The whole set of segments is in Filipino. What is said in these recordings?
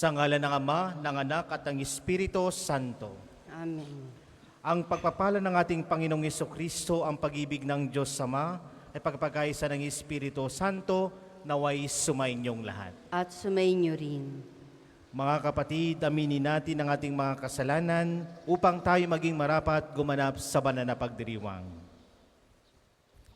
Sa ngalan ng Ama, ng Anak at ng Espiritu Santo. Amen. Ang pagpapala ng ating Panginoong Jesucristo, ang pag-ibig ng Diyos Ama, ay pagpagkaisa ng Espiritu Santo, naway sumainyong lahat. At sumainyo rin. Mga kapatid, aminin natin ang ating mga kasalanan upang tayo maging marapat gumanap sa banal na pagdiriwang.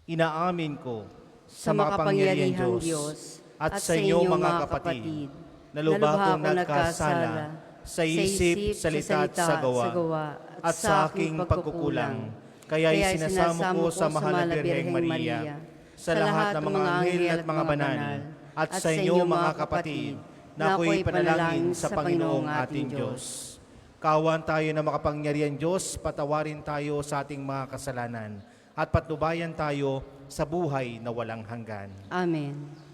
Inaamin ko Sa makapangyarihang Diyos at sa inyo mga kapatid, na lubha kong nagkasala sa isip, salita at sa gawa, at sa aking pagkukulang. Kaya isinasamo ko sa mahal na Birheng Maria, sa lahat ng mga anghel at mga banal, at sa inyo mga kapatid, na ako'y panalangin sa Panginoong ating Diyos. Kawan tayo na makapangyarihan Diyos, patawarin tayo sa ating mga kasalanan, at patnubayan tayo sa buhay na walang hanggan. Amen.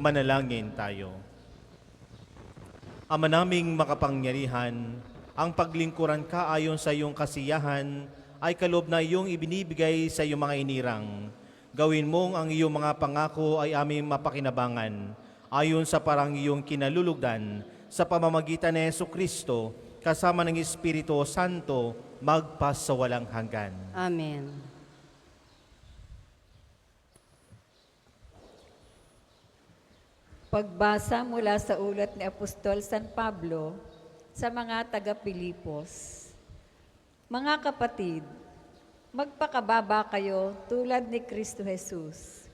Manalangin tayo. Ama naming makapangyarihan, ang paglingkuran ka ayon sa iyong kasiyahan ay kaloob na iyong ibinibigay sa iyong mga inirang. Gawin mong ang iyong mga pangako ay aming mapakinabangan ayon sa parang iyong kinalulugdan sa pamamagitan ni Jesucristo kasama ng Espiritu Santo magpas sa walang hanggan. Amen. Pagbasa mula sa ulat ni Apostol San Pablo sa mga taga-Pilipos. Mga kapatid, magpakababa kayo tulad ni Kristo Jesus.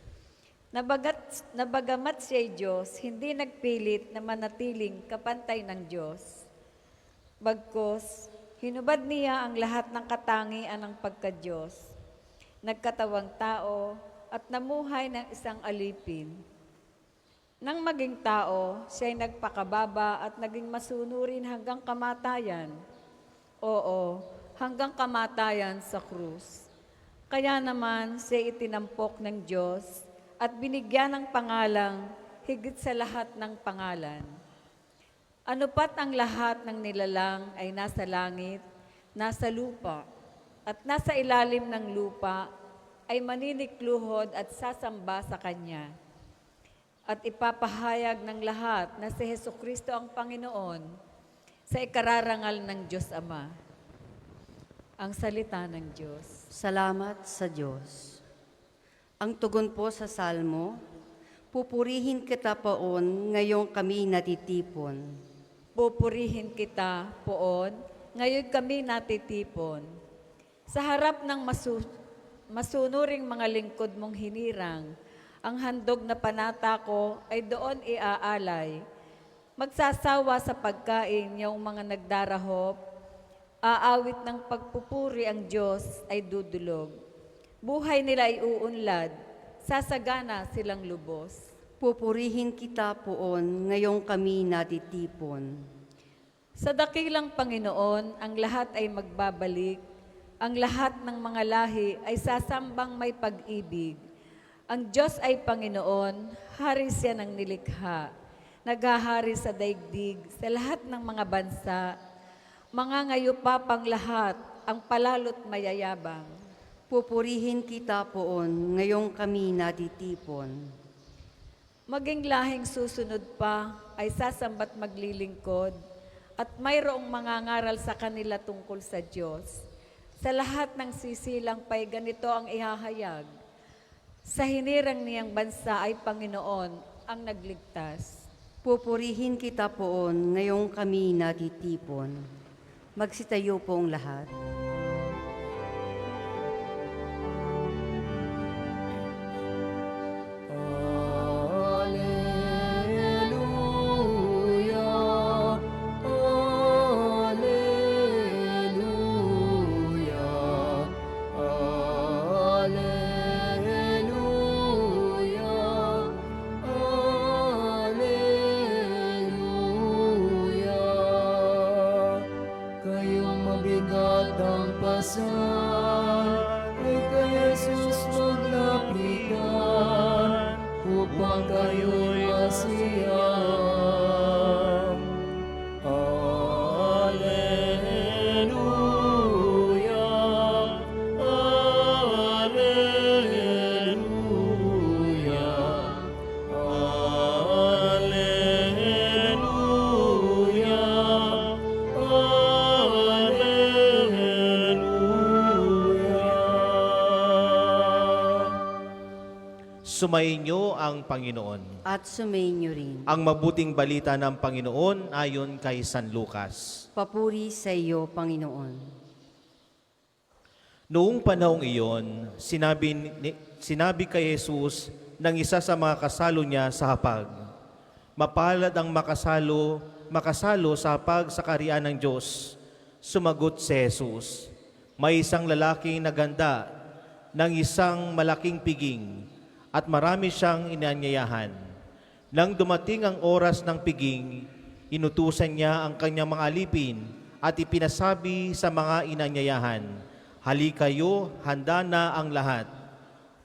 Nabagamat siya'y Diyos, hindi nagpilit na manatiling kapantay ng Diyos. Bagkus, hinubad niya ang lahat ng katangian ng pagka-Diyos. Nagkatawang tao at namuhay ng isang alipin. Nang maging tao, siya'y nagpakababa at naging masunurin hanggang kamatayan. Oo, hanggang kamatayan sa krus. Kaya naman siya'y itinampok ng Diyos at binigyan ng pangalang higit sa lahat ng pangalan. Ano pat ang lahat ng nilalang ay nasa langit, nasa lupa, at nasa ilalim ng lupa ay maninikluhod at sasamba sa Kanya. At ipapahayag ng lahat na si Jesucristo ang Panginoon sa ikararangal ng Diyos Ama. Ang salita ng Diyos. Salamat sa Diyos. Ang tugon po sa Salmo, pupurihin kita poon, ngayong kami natitipon. Pupurihin kita poon, ngayon kami natitipon. Sa harap ng masunuring mga lingkod mong hinirang, ang handog na panata ko ay doon iaalay. Magsasawa sa pagkain yung mga nagdarahop, aawit ng pagpupuri ang Diyos ay dudulog. Buhay nila ay uunlad, sasagana silang lubos. Pupurihin kita poon, ngayong kami natitipon. Sa dakilang Panginoon, ang lahat ay magbabalik, ang lahat ng mga lahi ay sasambang may pag-ibig. Ang Diyos ay Panginoon, hari siya ng nilikha. Naghahari sa daigdig, sa lahat ng mga bansa. Mga ngayupapang lahat, ang palalo't mayayabang. Pupurihin kita poon, ngayong kami natitipon. Maging lahing susunod pa ay sasamba't maglilingkod at mayroong mangangaral sa kanila tungkol sa Diyos. Sa lahat ng sisilang pa'y ganito ang ihahayag. Sa hinirang niyang bansa ay Panginoon ang nagligtas. Pupurihin kita poon ngayong kami natitipon. Magsitayo pong lahat. Kayong mabigat ang pasan, ay kay Jesus maglapitan, upang kayo'y masiyang. Alleluia, Alleluia, Alleluia, Sumainyo ang Panginoon. At sumainyo rin. Ang mabuting balita ng Panginoon ayon kay San Lucas. Papuri sa iyo, Panginoon. Noong panahong iyon, sinabi kay Jesus ng isa sa mga kasalo niya sa hapag, "Mapalad ang makasalo sa hapag sa kaharian ng Diyos." Sumagot si Jesus, "May isang lalaking naganda ng isang malaking piging at marami siyang inanyayahan. Nang dumating ang oras ng piging, inutusan niya ang kanyang mga alipin at ipinasabi sa mga inanyayahan, 'Halikayo, handa na ang lahat.'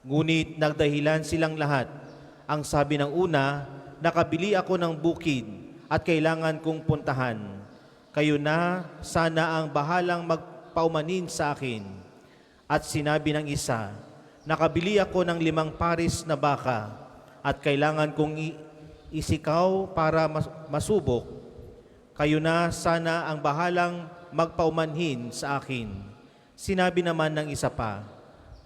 Ngunit nagdahilan silang lahat. Ang sabi ng una, 'Nakabili ako ng bukid at kailangan kong puntahan. Kayo na sana ang bahalang magpaumanin sa akin.' At sinabi ng isa, 'Nakabili ako ng 5 pares na baka at kailangan kong isikaw para masubok. Kayo na sana ang bahalang magpaumanhin sa akin.' Sinabi naman ng isa pa,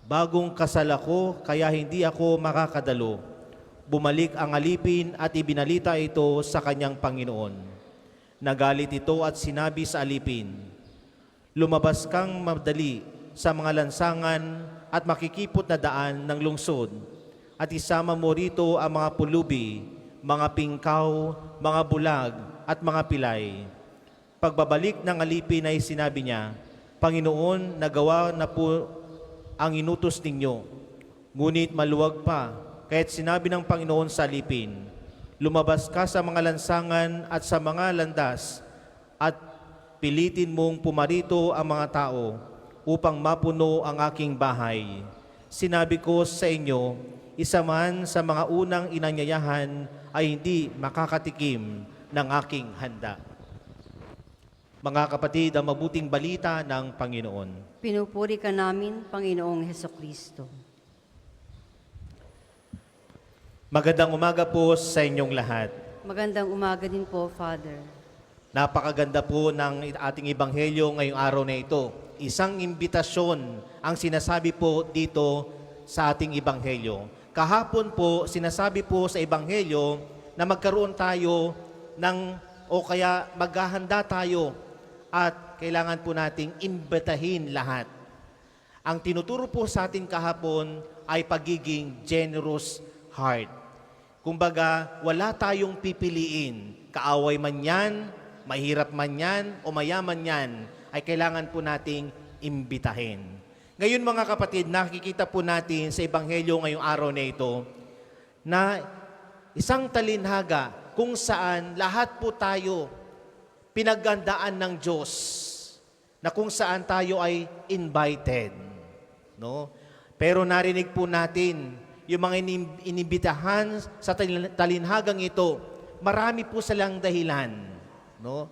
'Bagong kasal ako kaya hindi ako makakadalo.' Bumalik ang alipin at ibinalita ito sa kanyang Panginoon. Nagalit ito at sinabi sa alipin, 'Lumabas kang madali sa mga lansangan at makikipot na daan ng lungsod, at isama mo rito ang mga pulubi, mga pingkaw, mga bulag, at mga pilay.' Pagbabalik ng alipin ay sinabi niya, 'Panginoon, nagawa na po ang inutos ninyo.' Ngunit maluwag pa, kaya't sinabi ng Panginoon sa alipin, 'Lumabas ka sa mga lansangan at sa mga landas, at pilitin mong pumarito ang mga tao, upang mapuno ang aking bahay. Sinabi ko sa inyo, isa man sa mga unang inanyayahan ay hindi makakatikim ng aking handa.'" Mga kapatid, ang mabuting balita ng Panginoon. Pinupuri ka namin, Panginoong Hesukristo. Magandang umaga po sa inyong lahat. Magandang umaga din po, Father. Napakaganda po ng ating ebanghelyo ngayong araw na ito. Isang imbitasyon ang sinasabi po dito sa ating ebanghelyo. Kahapon po, sinasabi po sa ebanghelyo na magkaroon tayo o kaya maghahanda tayo at kailangan po nating imbitahin lahat. Ang tinuturo po sa atin kahapon ay pagiging generous heart. Kumbaga, wala tayong pipiliin. Kaaway man yan, mahirap man yan, o mayaman yan, ay kailangan po nating imbitahin. Ngayon mga kapatid, nakikita po natin sa Ebanghelyo ngayong araw na ito na isang talinhaga kung saan lahat po tayo pinaghandaan ng Diyos, na kung saan tayo ay invited. No? Pero narinig po natin yung mga inibitahan sa talinhagang ito, marami po silang dahilan. No?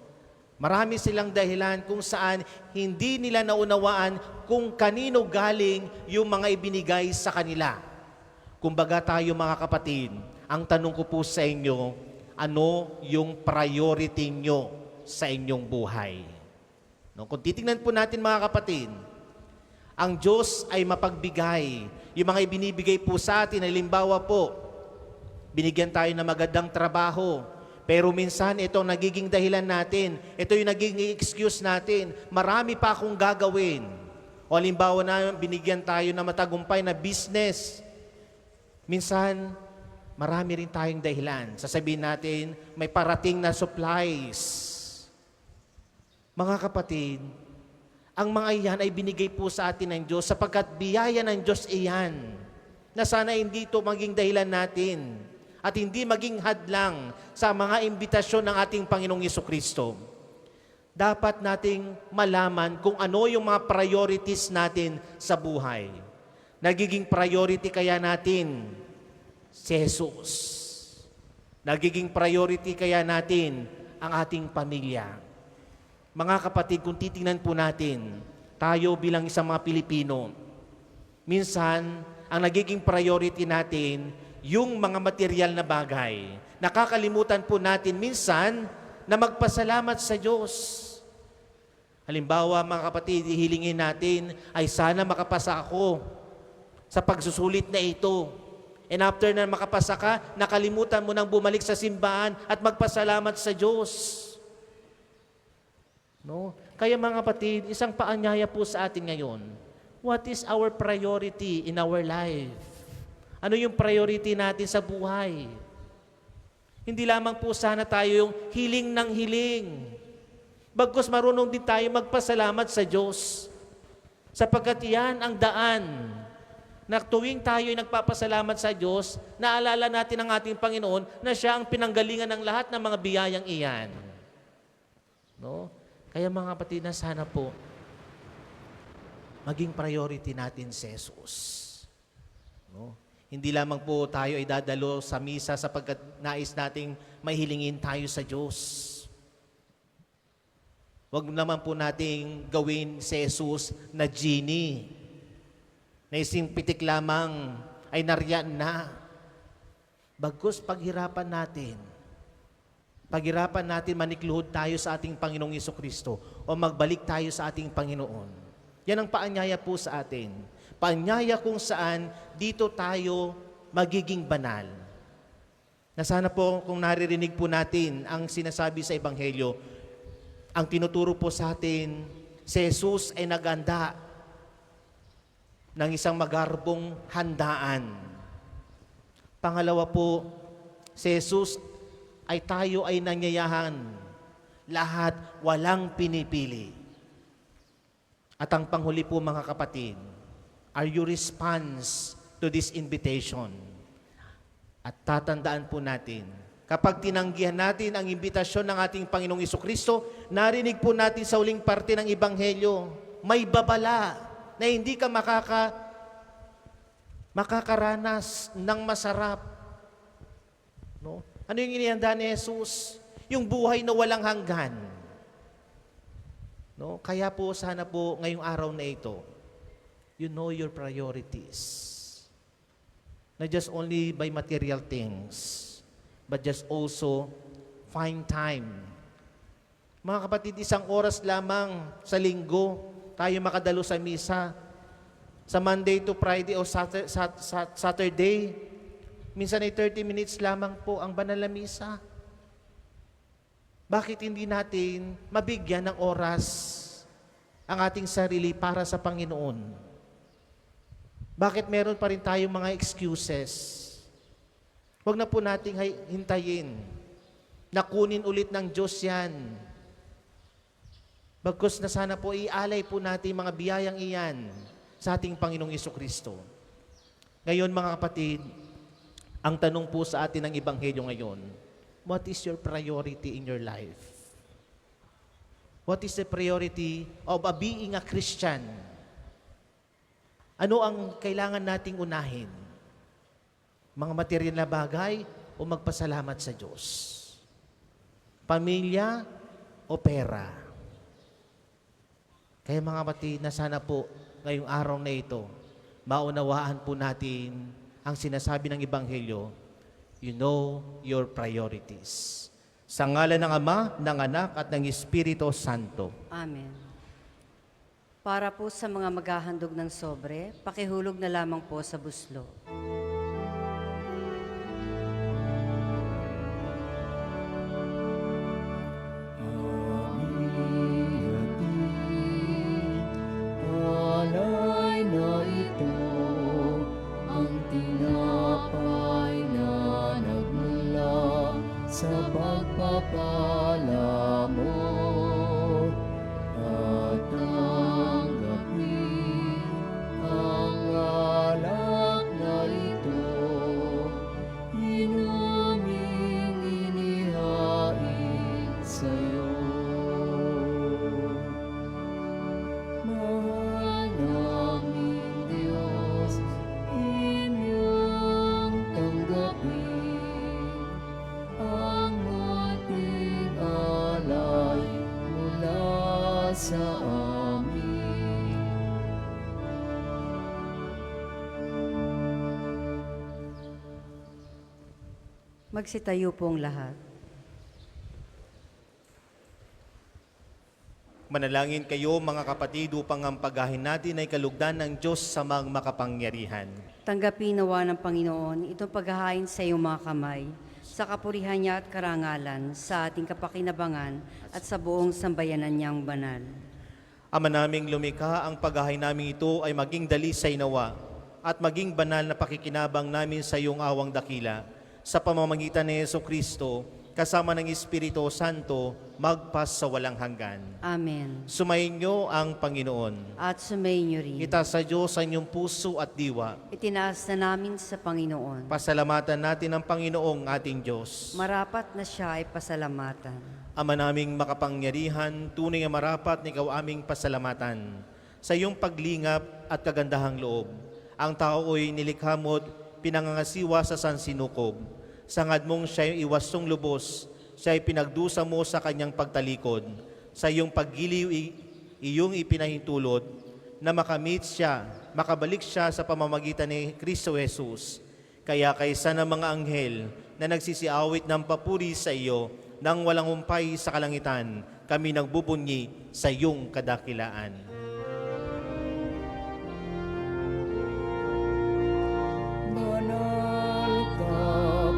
Marami silang dahilan kung saan hindi nila naunawaan kung kanino galing yung mga ibinigay sa kanila. Kumbaga tayo mga kapatid, ang tanong ko po sa inyo, ano yung priority nyo sa inyong buhay? No? Kung titingnan po natin mga kapatid, ang Diyos ay mapagbigay. Yung mga ibinibigay po sa atin, halimbawa po, binigyan tayo ng magandang trabaho, Pero minsan, ito ang nagiging dahilan natin. Ito yung nagiging excuse natin. Marami pa akong gagawin. O halimbawa na, binigyan tayo na matagumpay na business. Minsan, marami rin tayong dahilan. Sasabihin natin, may parating na supplies. Mga kapatid, ang mga iyan ay binigay po sa atin ng Diyos sapagkat biyaya ng Diyos iyan na sana hindi ito maging dahilan natin at hindi maging hadlang sa mga imbitasyon ng ating Panginoong Jesucristo. Dapat nating malaman kung ano yung mga priorities natin sa buhay. Nagiging priority kaya natin si Jesus. Nagiging priority kaya natin ang ating pamilya. Mga kapatid, kung titingnan po natin, tayo bilang isang mga Pilipino, minsan, ang nagiging priority natin, yung mga material na bagay. Nakakalimutan po natin minsan na magpasalamat sa Diyos. Halimbawa, mga kapatid, ihilingin natin ay sana makapasa ako sa pagsusulit na ito. And after na makapasa ka, nakalimutan mo nang bumalik sa simbahan at magpasalamat sa Diyos. No? Kaya mga kapatid, isang paanyaya po sa atin ngayon. What is our priority in our life? Ano yung priority natin sa buhay? Hindi lamang po sana tayo yung hiling ng hiling. Bagkus marunong din tayo magpasalamat sa Diyos. Sapagkat yan ang daan na tuwing tayo ay nagpapasalamat sa Diyos, naalala natin ang ating Panginoon na siya ang pinanggalingan ng lahat ng mga biyayang iyan. No? Kaya mga kapatid, na sana po maging priority natin si Jesus. No? Hindi lamang po tayo ay dadalo sa misa sapagkat nais nating mahilingin tayo sa Diyos. Huwag naman po nating gawin si Jesus na genie. Na isang pitik lamang ay nariyan na. Bagkus paghirapan natin manikluhod tayo sa ating Panginoong Jesucristo o magbalik tayo sa ating Panginoon. Yan ang paanyaya po sa atin. Paanyaya kung saan dito tayo magiging banal. Na sana po kung naririnig po natin ang sinasabi sa Ebanghelyo, ang tinuturo po sa atin, si Jesus ay naganda ng isang magarbong handaan. Pangalawa po, si Jesus ay tayo ay nanyayahan. Lahat walang pinipili. At ang panghuli po mga kapatid, are you response to this invitation? At tatandaan po natin, kapag tinanggihan natin ang imbitasyon ng ating Panginoong Jesucristo, narinig po natin sa uling parte ng Ebanghelyo, may babala na hindi ka makakaranas ng masarap. No? Ano yung inihanda ni Jesus? Yung buhay na walang hanggan. No? Kaya po, sana po, ngayong araw na ito, you know your priorities. Not just only by material things, but just also find time. Mga kapatid, isang oras lamang sa linggo, tayo makadalo sa misa. Sa Monday to Friday o Saturday, minsan ay 30 minutes lamang po ang banal na misa. Bakit hindi natin mabigyan ng oras ang ating sarili para sa Panginoon? Bakit meron pa rin tayong mga excuses? Huwag na po nating hintayin na kunin ulit ng Diyos yan. Bagkus na sana po ialay po natin mga biyayang iyan sa ating Panginoong Jesucristo. Ngayon mga kapatid, ang tanong po sa atin ng Ebanghelyo ngayon, what is your priority in your life? What is the priority of being a Christian? Ano ang kailangan nating unahin? Mga material na bagay o magpasalamat sa Diyos? Pamilya o pera? Kaya mga kapatid, na sana po ngayong araw na ito, maunawaan po natin ang sinasabi ng Ebanghelyo, you know your priorities. Sa ngalan ng Ama, ng Anak, at ng Espiritu Santo. Amen. Para po sa mga maghahandog ng sobre, pakihulog na lamang po sa buslo. sa amin. Magsitayo pong lahat. Manalangin kayo mga kapatid upang ang paghahin natin ay kalugdan ng Diyos sa mga makapangyarihan. Tanggapin nawa ng Panginoon itong paghahain sa iyong mga kamay, sa kapurihan niya at karangalan, sa ating kapakinabangan at sa buong sambayanan niyang banal. Ama naming lumikha, ang paghahain namin ito ay maging dalisay nawa at maging banal na pakikinabang namin sa iyong awang dakila. Sa pamamagitan ni Jesucristo, kasama ng Espiritu Santo, magpas sa walang hanggan. Amen. Sumayin niyo ang Panginoon. At sumayin niyo rin. Itaas sa Diyos ang inyong puso at diwa. Itinaas na namin sa Panginoon. Pasalamatan natin ang Panginoong ating Diyos. Marapat na siya ay pasalamatan. Ama naming makapangyarihan, tunay na marapat na ikaw aming pasalamatan. Sa iyong paglingap at kagandahang loob, ang tao'y nilikha mo't pinangangasiwa sa sansinukob. Sangad mong siya'y iwastong lubos, siya'y pinagdusa mo sa kanyang pagtalikod. Sa iyong paggiliw, iyong ipinahintulot na makamit siya, makabalik siya sa pamamagitan ni Kristo Jesus. Kaya kaysa ng mga anghel na nagsisiawit ng papuri sa iyo, nang walang humpay sa kalangitan, kami nagbubunyi sa iyong kadakilaan. Banal ka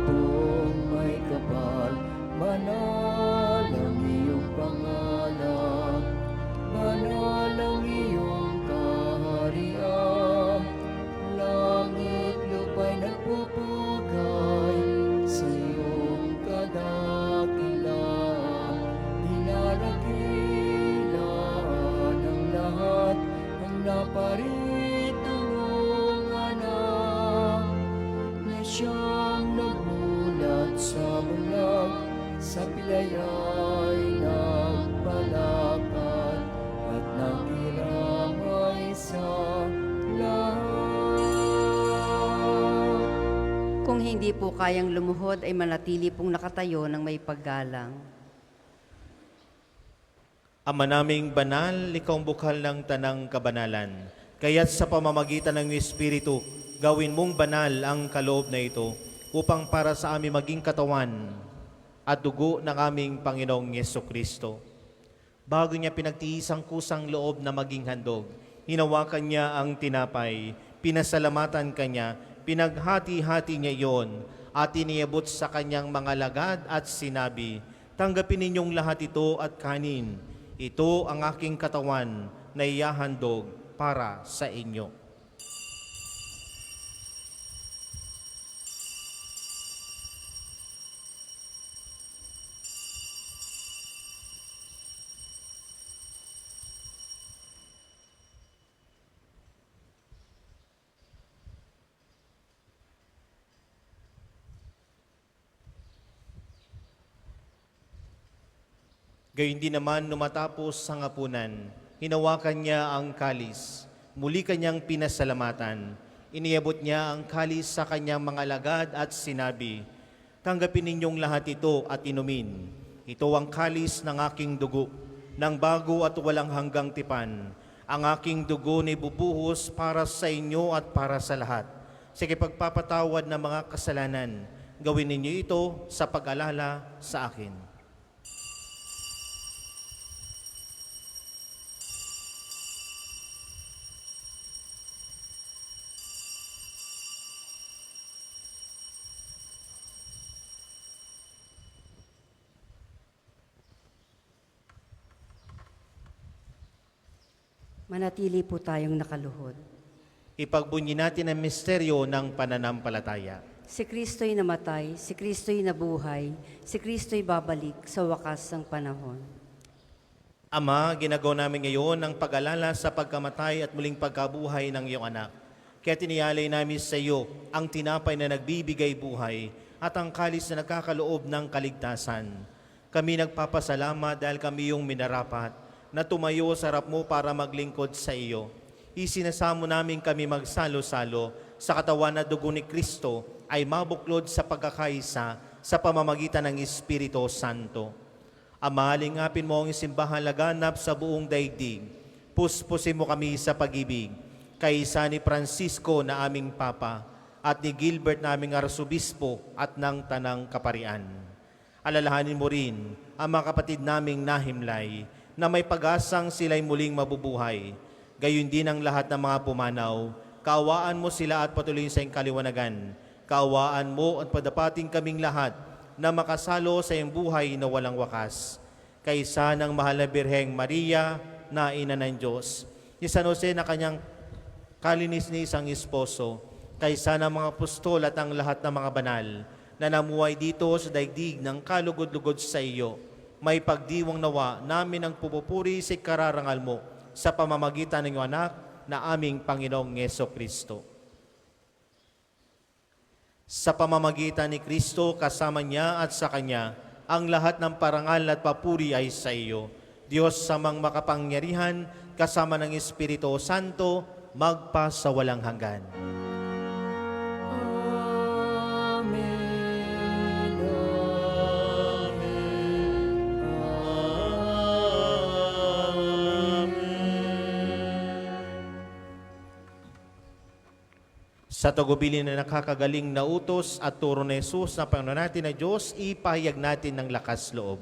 pong may kapal, banal ang iyong pangalan, banal ang iyong kaharian, langit lupa'y nagpupugay sa iyong kadakilaan, dinarakilan ang lahat ang naparitulong anak na siyang namulat sa bulag, sa pilaya'y nagpalakad at nakiramay sa lahat. Kung hindi po kayang lumuhod ay manatili pong nakatayo ng may paggalang. Ama naming banal, ikaw ang bukal ng tanang kabanalan. Kaya't sa pamamagitan ng Espiritu, gawin mong banal ang kaloob na ito upang para sa aming maging katawan at dugo ng aming Panginoong Yesukristo. Bago niya pinagtiis ang kusang loob na maging handog, hinawakan niya ang tinapay, pinasalamatan kanya, pinaghati-hati niya iyon at iniabot sa kanyang mga lagad at sinabi, "Tanggapin ninyong lahat ito at kanin. Ito ang aking katawan na iyahandog para sa inyo." Gayun din naman numatapos sa hapunan, hinawakan niya ang kalis, muli kanyang pinasalamatan, iniabot niya ang kalis sa kanyang mga lagad at sinabi, "Tanggapin ninyong lahat ito at inumin. Ito ang kalis ng aking dugo, ng bago at walang hanggang tipan. Ang aking dugo na ibubuhos para sa inyo at para sa lahat. Sa pagpapatawad ng mga kasalanan, gawin ninyo ito sa pag-alala sa akin." Manatili po tayong nakaluhod. Ipagbunyi natin ang misteryo ng pananampalataya. Si Kristo'y namatay, si Kristo'y nabuhay, si Kristo'y babalik sa wakas ng panahon. Ama, ginagawa namin ngayon ang pag-alala sa pagkamatay at muling pagkabuhay ng iyong anak. Kaya tiniyalay namin sa iyo ang tinapay na nagbibigay buhay at ang kalis na nagkakaloob ng kaligtasan. Kami nagpapasalamat dahil kami yung minarapat na tumayo sa harap mo para maglingkod sa iyo. Isinasamo namin kami magsalo-salo sa katawan na dugo ni Kristo ay mabuklod sa pagkakaisa sa pamamagitan ng Espiritu Santo. Ama, lingapin mo ang simbahan laganap sa buong daigdig. Puspusin mo kami sa pag-ibig. Kaysa ni Francisco na aming Papa at ni Gilbert na aming Arsobispo at ng Tanang Kaparian. Alalahanin mo rin ang mga kapatid naming nahimlay na may pag-asang sila'y muling mabubuhay. Gayon din ang lahat ng mga pumanaw. Kaawaan mo sila at patuloyin sa iyong kaliwanagan. Kaawaan mo at padapating kaming lahat na makasalo sa iyong buhay na walang wakas. Kaysa ng mahal na Birheng Maria na ina ng Diyos, ni San Jose na kanyang kalinis-nisang esposo, kaysa ng mga apostol at ang lahat ng mga banal na namuhay dito sa daigdig ng kalugod-lugod sa iyo, may pagdiwang nawa namin ang pupupuri sa kararangal mo sa pamamagitan ng iyong anak na aming Panginoong Jesucristo. Sa pamamagitan ni Kristo, kasama niya at sa Kanya, ang lahat ng parangal at papuri ay sa iyo. Diyos samang makapangyarihan, kasama ng Espiritu Santo, magpa sa walang hanggan. Sa tagubilin na nakakagaling na utos at turo ni Jesus na Panginoon natin na Diyos, ipahayag natin ng lakas loob.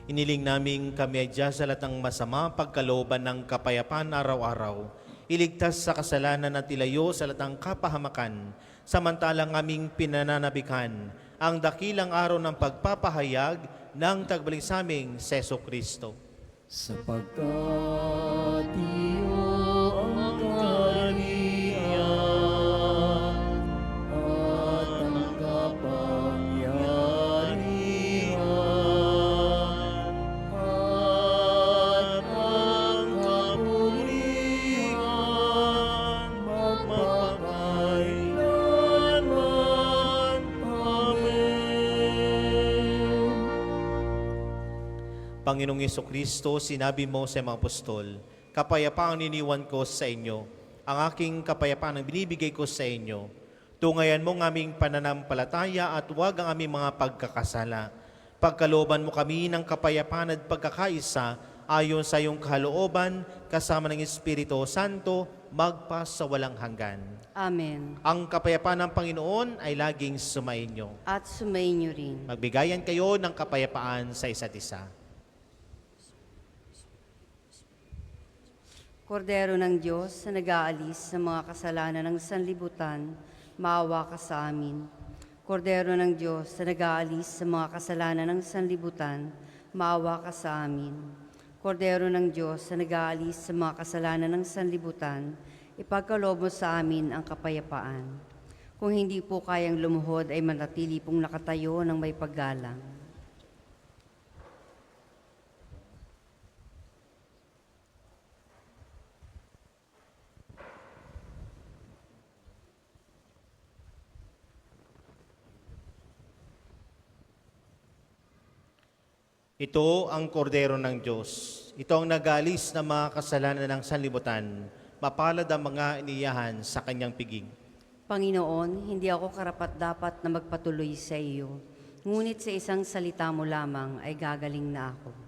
Iniling naming kami ay diyasalat ng masama pagkalooban ng kapayapaan araw-araw. Iligtas sa kasalanan at ilayo sa latang kapahamakan, samantalang aming pinananabikan ang dakilang araw ng pagpapahayag ng tagbalik sa aming Seso Kristo. Sapagkat iyo ang kaharian at ang kapangyarihan at ang kapurihan magpakailanman. Amen. Panginoong Jesucristo, sinabi mo sa mga apostol, kapayapaan iniwan ko sa inyo, ang aking kapayapaan ang binibigay ko sa inyo. Tungayan mo ang aming pananampalataya at huwag ang aming mga pagkakasala. Pagkalooban mo kami ng kapayapaan at pagkakaisa ayon sa iyong kalooban, kasama ng Espiritu Santo, magpa sa walang hanggan. Amen. Ang kapayapaan ng Panginoon ay laging sumainyo. At sumainyo rin. Magbigayan kayo ng kapayapaan sa isa't isa. Kordero ng Diyos na nag-aalis sa mga kasalanan ng sanlibutan, maawa ka sa amin. Kordero ng Diyos na nag-aalis sa mga kasalanan ng sanlibutan, maawa ka sa amin. Kordero ng Diyos na nag-aalis sa mga kasalanan ng sanlibutan, ipagkaloob mo sa amin ang kapayapaan. Kung hindi po kayang lumuhod ay manatili pong nakatayo ng may paggalang. Ito ang kordero ng Diyos. Ito ang nagalis ng mga kasalanan ng sanlibutan. Mapalad ang mga iniyahan sa kanyang piging. Panginoon, hindi ako karapat-dapat na magpatuloy sa iyo, ngunit sa isang salita mo lamang ay gagaling na ako.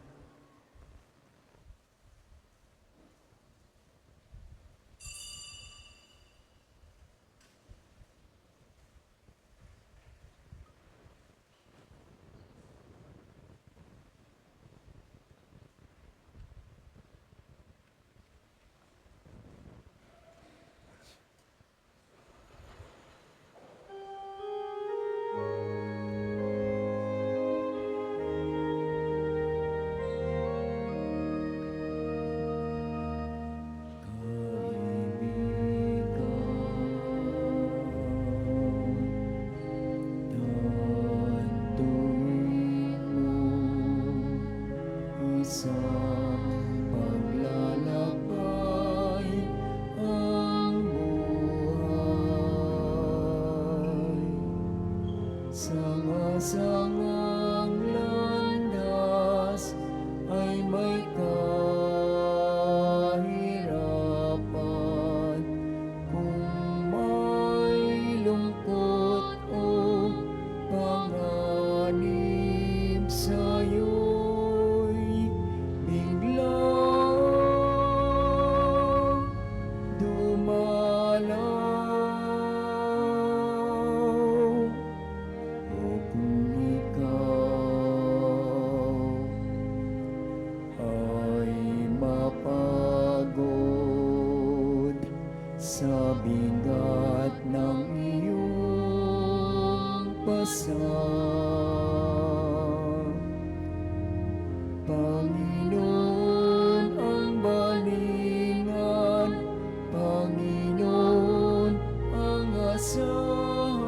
Isang paglalakbay ang buhay, sanga-sangang landas ay may kahirapan. Kung may lungkot o panganib sa'yo'y biglang dumalaw. O kung ikaw ay mapagod sa bigat ng iyong pasang, Panginoon ang balingan, Panginoon ang asahan.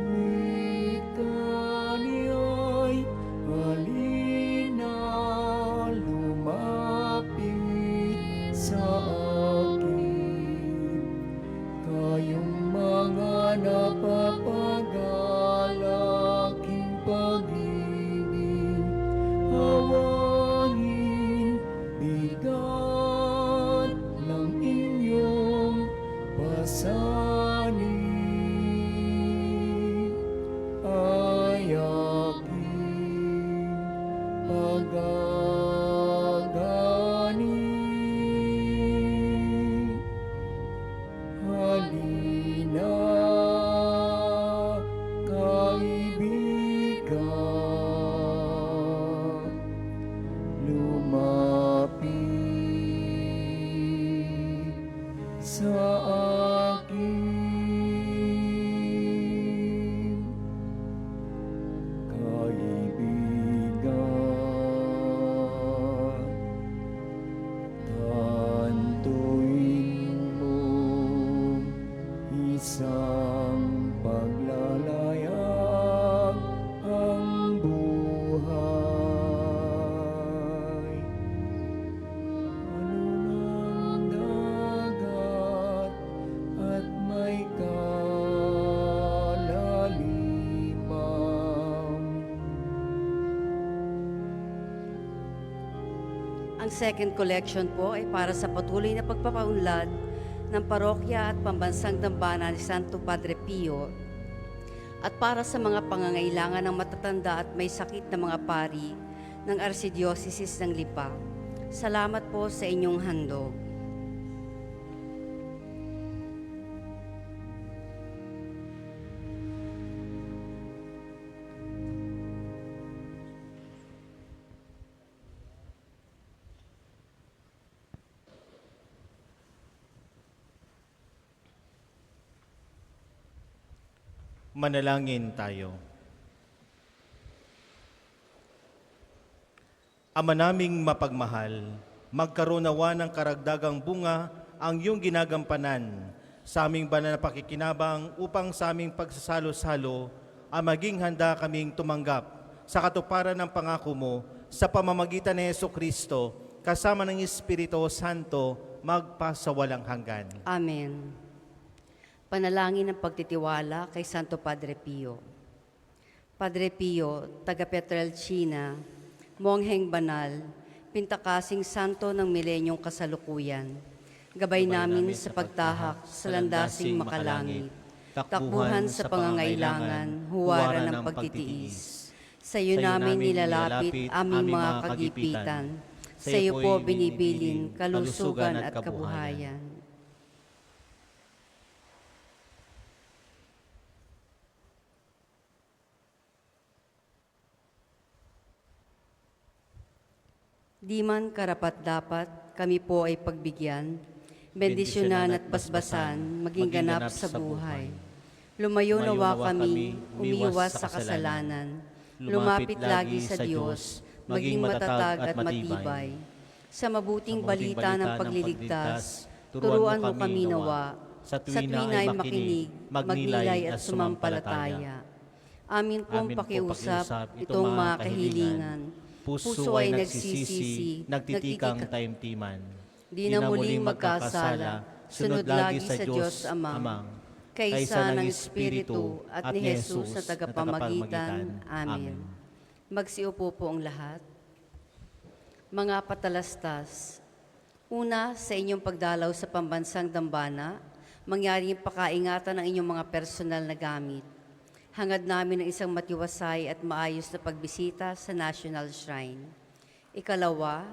Wika niya'y halina, lumapit sa akin. Kayong mga napapagalaking pag-ibig, hawain bigat ng inyong pasanin, ay aking pagagani. Halina, kaibigan, lumapit sa akin. Kaibigan, tantuin mo isang paglalayag ang buhay. Ano ng dagat at may kalaliman. Ang second collection po ay para sa patuloy na pagpapaunlad ng parokya at pambansang dambana ni Santo Padre Pio at para sa mga pangangailangan ng matatanda at may sakit na mga pari ng Archdiocese ng Lipa. Salamat po sa inyong handog. Manalangin tayo. Ama naming mapagmahal, magkaroon nawa ng karagdagang bunga ang iyong ginagampanan sa aming banal na pakikinabang upang sa aming pagsasalo-salo ay maging handa kaming tumanggap sa katuparan ng pangako mo sa pamamagitan ni Jesucristo kasama ng Espiritu Santo magpasawalang hanggan. Amen. Panalangin ng pagtitiwala kay Santo Padre Pio. Padre Pio, taga Petrelcina, Mongheng Banal, Pintakasing Santo ng Milenyong Kasalukuyan, gabay namin sa pagtahak sa landasing makalangit, takbuhan sa pangangailangan, huwaran ng pagtitiis. Sa iyo namin nilalapit aming mga kagipitan, sa iyo po binibilin kalusugan at kabuhayan. Di man karapat-dapat, kami po ay pagbigyan, bendisyonan at basbasan, maging ganap sa buhay. Lumayo nawa kami, umiwas sa kasalanan, lumapit lagi sa Diyos, maging matatag at matibay. Sa mabuting balita ng pagliligtas, turuan mo kami nawa, sa tuwin ay makinig, magnilay at sumampalataya. Amin pong pakiusap itong mga kahilingan, puso ay nagsisisi, nagtitikang taimtiman. Di na muling magkasala, sunod lagi sa Diyos Amang, kaysa ng Espiritu at ni Jesus na tagapamagitan. Amen. Magsiupo po ang lahat. Mga patalastas, una sa inyong pagdalaw sa pambansang dambana, mangyari ang pakaingatan ng inyong mga personal na gamit. Hangad namin ng isang matiwasay at maayos na pagbisita sa National Shrine. Ikalawa,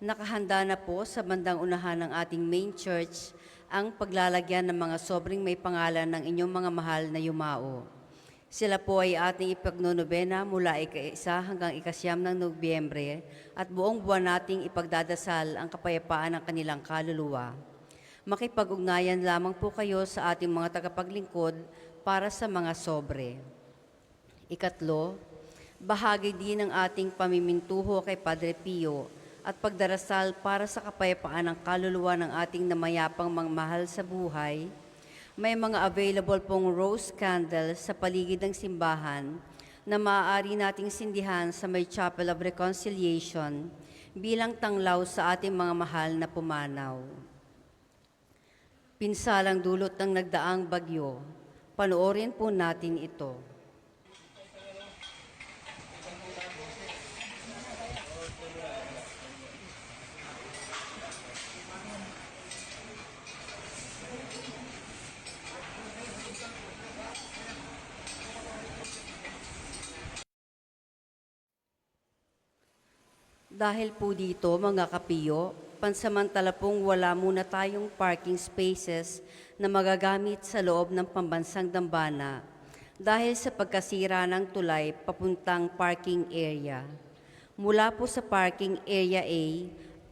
nakahanda na po sa bandang unahan ng ating main church ang paglalagyan ng mga sobrang may pangalan ng inyong mga mahal na yumao. Sila po ay ating ipagnonobena mula ika-1 hanggang ika-9 ng Nobyembre at buong buwan nating ipagdadasal ang kapayapaan ng kanilang kaluluwa. Makipag-ugnayan lamang po kayo sa ating mga tagapaglingkod para sa mga sobre. Ikatlo, bahagi din ng ating pamimintuho kay Padre Pio at pagdarasal para sa kapayapaan ng kaluluwa ng ating namayapang mangmahal sa buhay. May mga available pong rose candle sa paligid ng simbahan na maaari nating sindihan sa may Chapel of Reconciliation bilang tanglaw sa ating mga mahal na pumanaw. Pinsalang dulot ng nagdaang bagyo, panoorin po natin ito. Dahil po dito, mga kapiyo, pansamantala pong wala muna tayong parking spaces na magagamit sa loob ng pambansang dambana dahil sa pagkasira ng tulay papuntang parking area. Mula po sa parking area A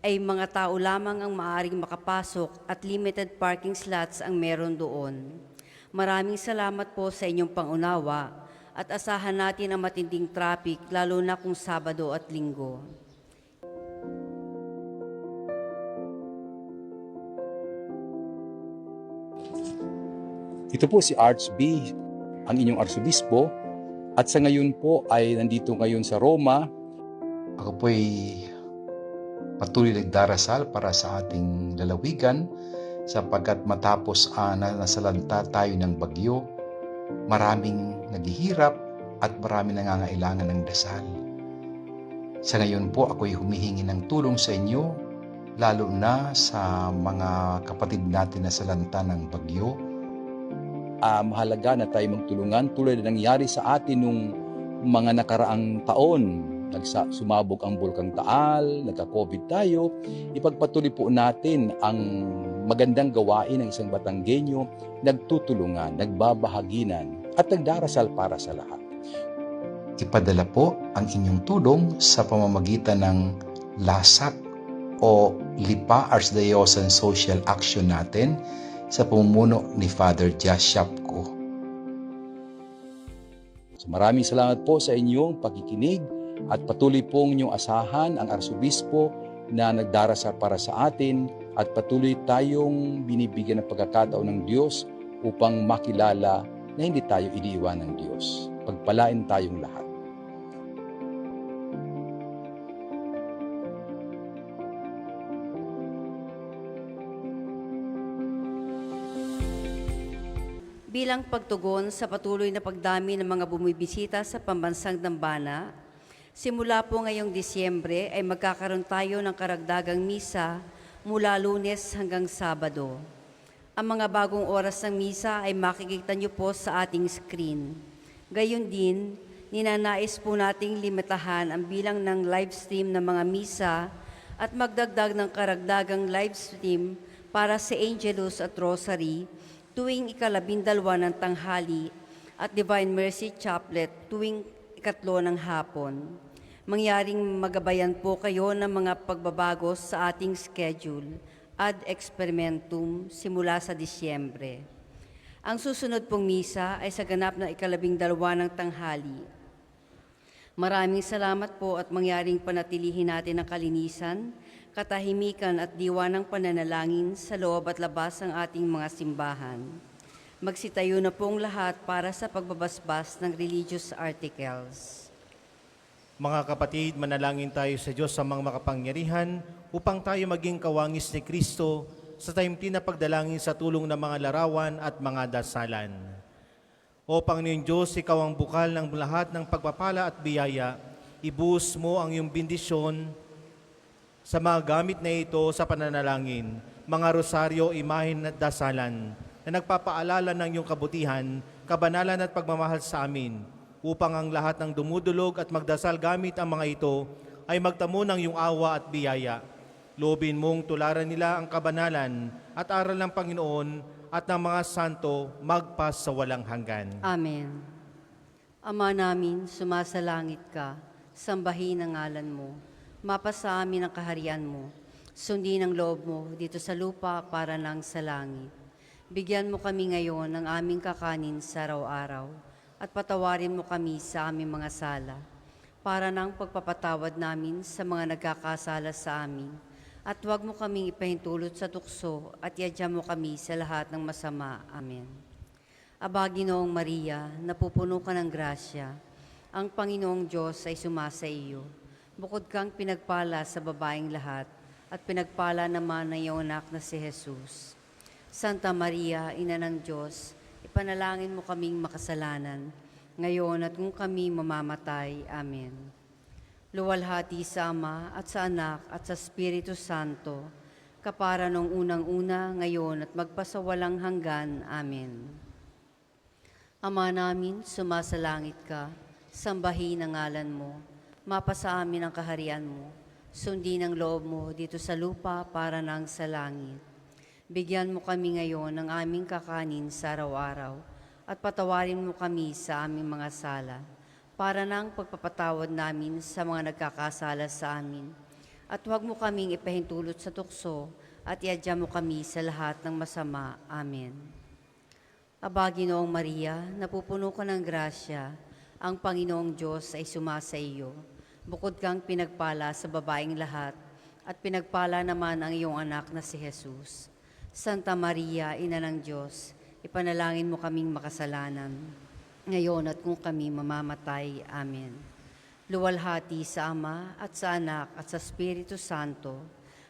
ay mga tao lamang ang maaaring makapasok at limited parking slots ang meron doon. Maraming salamat po sa inyong pangunawa at asahan natin ang matinding traffic lalo na kung Sabado at Linggo. Ito po si Arch B, ang inyong arsobispo, at sa ngayon po ay nandito ngayon sa Roma. Ako po'y patuloy nagdarasal para sa ating lalawigan sapagkat matapos na nasalanta tayo ng bagyo, maraming naghihirap at maraming nangangailangan ng dasal. Sa ngayon po ako'y humihingi ng tulong sa inyo, lalo na sa mga kapatid natin na salanta ng bagyo. Mahalaga na tayo magtulungan tulad na nangyari sa atin nung mga nakaraang taon. Sumabog ang Bulkang Taal, nagka-COVID tayo. Ipagpatuloy po natin ang magandang gawain ng isang Batanggenyo, nagtutulungan, nagbabahaginan, at nagdarasal para sa lahat. Ipadala po ang inyong tulong sa pamamagitan ng LASAC o Lipa Archdiocesan Social Action natin sa pamumuno ni Father Jas Shapko. So maraming salamat po sa inyong pakikinig at patuloy pong inyong asahan ang arsobispo na nagdarasal para sa atin at patuloy tayong binibigyan ng pagkakataon ng Diyos upang makilala na hindi tayo iniiwan ng Diyos. Pagpalain tayong lahat. Bilang pagtugon sa patuloy na pagdami ng mga bumibisita sa pambansang dambana, simula po ngayong Disyembre ay magkakaroon tayo ng karagdagang misa mula Lunes hanggang Sabado. Ang mga bagong oras ng misa ay makikita niyo po sa ating screen. Gayon din, ninanais po nating limitahan ang bilang ng live stream ng mga misa at magdagdag ng karagdagang live stream para sa Angelus at Rosary tuwing ika-12 ng tanghali at Divine Mercy Chaplet tuwing ikatlo ng hapon. Mangyaring magabayan po kayo ng mga pagbabago sa ating schedule ad experimentum simula sa Disyembre. Ang susunod pong misa ay sa ganap na ika-12 ng tanghali. Maraming salamat po at mangyaring panatilihin natin ang kalinisan, katahimikan at diwa ng pananalangin sa loob at labas ng ating mga simbahan. Magsitayo na pong lahat para sa pagbabasbas ng religious articles. Mga kapatid, manalangin tayo sa Diyos sa mga makapangyarihan upang tayo maging kawangis ni Kristo sa taimtim na pagdalangin sa tulong ng mga larawan at mga dasalan. O Panginoon Diyos, Ikaw ang bukal ng lahat ng pagpapala at biyaya. Ibuhos mo ang iyong bendisyon sa mga gamit na ito sa pananalangin, mga rosaryo, imahen at dasalan na nagpapaalala ng iyong kabutihan, kabanalan at pagmamahal sa amin, upang ang lahat ng dumudulog at magdasal gamit ang mga ito ay magtamo ng iyong awa at biyaya. Loobin mong tularan nila ang kabanalan at aral ng Panginoon at ng mga santo magpas sa walang hanggan. Amen. Ama namin, sumasalangit ka, sambahin ang ngalan mo, mapasa amin ang kaharian mo, sundin ang loob mo dito sa lupa para nang sa langit. Bigyan mo kami ngayon ng aming kakanin sa araw-araw at patawarin mo kami sa aming mga sala para nang pagpapatawad namin sa mga nagkakasala sa amin. At huwag mo kaming ipahintulot sa tukso at iadya mo kami sa lahat ng masama. Amen. Aba, Ginoong Maria, napupuno ka ng grasya. Ang Panginoong Diyos ay sumasa iyo. Bukod kang pinagpala sa babaeng lahat at pinagpala naman ng iyong anak na si Jesus. Santa Maria, Ina ng Diyos, ipanalangin mo kaming makasalanan, ngayon at kung kami mamamatay. Amen. Luwalhati sa Ama at sa Anak at sa Espiritu Santo, kapara nung unang-una, ngayon at magpasawalang hanggan. Amen. Ama namin, sumasalangit ka, sambahin ang ngalan mo, mapasa amin ang kaharian mo, sundin ang loob mo dito sa lupa para nang sa langit. Bigyan mo kami ngayon ng aming kakanin sa araw-araw at patawarin mo kami sa aming mga sala para nang pagpapatawad namin sa mga nagkakasala sa amin. At huwag mo kaming ipahintulot sa tukso at iadya mo kami sa lahat ng masama. Amen. Aba, Ginoong Maria, napupuno ka ng grasya, ang Panginoong Diyos ay sumasa iyo. Bukod kang pinagpala sa babaeng lahat at pinagpala naman ang iyong anak na si Jesus. Santa Maria, Ina ng Diyos, ipanalangin mo kaming makasalanan, ngayon at kung kami mamamatay. Amen. Luwalhati sa Ama at sa Anak at sa Espiritu Santo,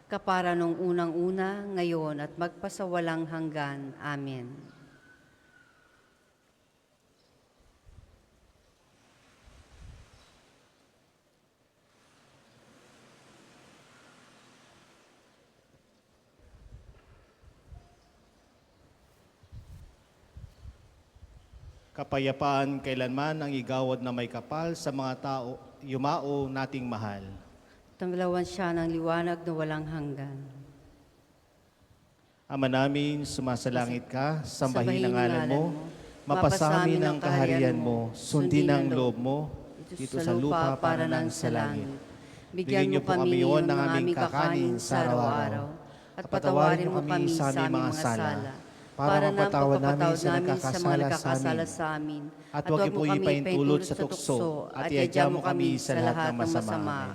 kapara nung unang-una, ngayon at magpasawalang hanggan. Amen. Kapayapaan kailanman ang igawad na may kapal sa mga tao, yumao nating mahal. Tanglawan siya ng liwanag na walang hanggan. Ama namin, sumasalangit ka, sambahin ang ngalan mo, mapasa amin ang kaharian mo, sundin ang loob mo, dito sa lupa para nang sa langit. Bigyan niyo po kami ngayon ng aming kakanin sa araw-araw at patawarin mo kami sa aming mga sala para nang pagpapatawad namin sa mga nagkakasala sa amin. At huwag mo kami ipahintulot sa tukso at iadya mo kami sa lahat ng masama.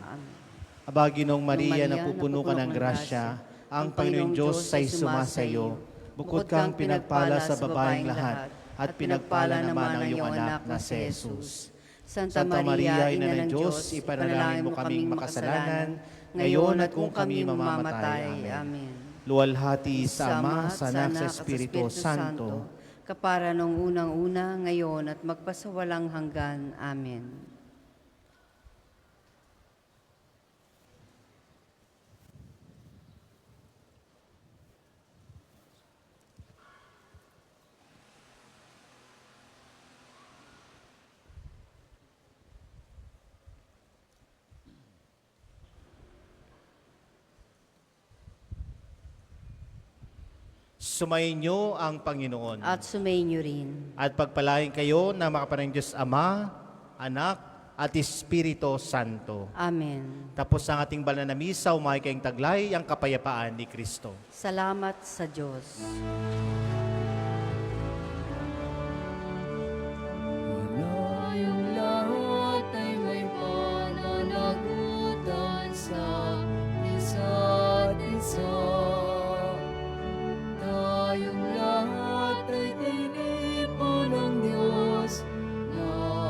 Aba, Ginoong Maria, napupuno ka ng grasya, ang Panginoong Diyos ay sumasa iyo. Bukod kang pinagpala sa babaeng lahat at pinagpala naman ang iyong anak na si Jesus. Santa Maria, Ina ng Diyos, ipanalangin mo kaming makasalanan, ngayon at kung kami mamamatay. Amen. Luwalhati sa Ama, sa Anak, sa Espiritu Santo, kapara nung unang-una, ngayon at magpasawalang hanggan. Amen. Sumainyo ang Panginoon. At sumainyo rin. At pagpalain kayo na makapanang Diyos Ama, Anak, at Espiritu Santo. Amen. Tapos ang ating banal na misa, umay kayong taglay ang kapayapaan ni Kristo. Salamat sa Diyos.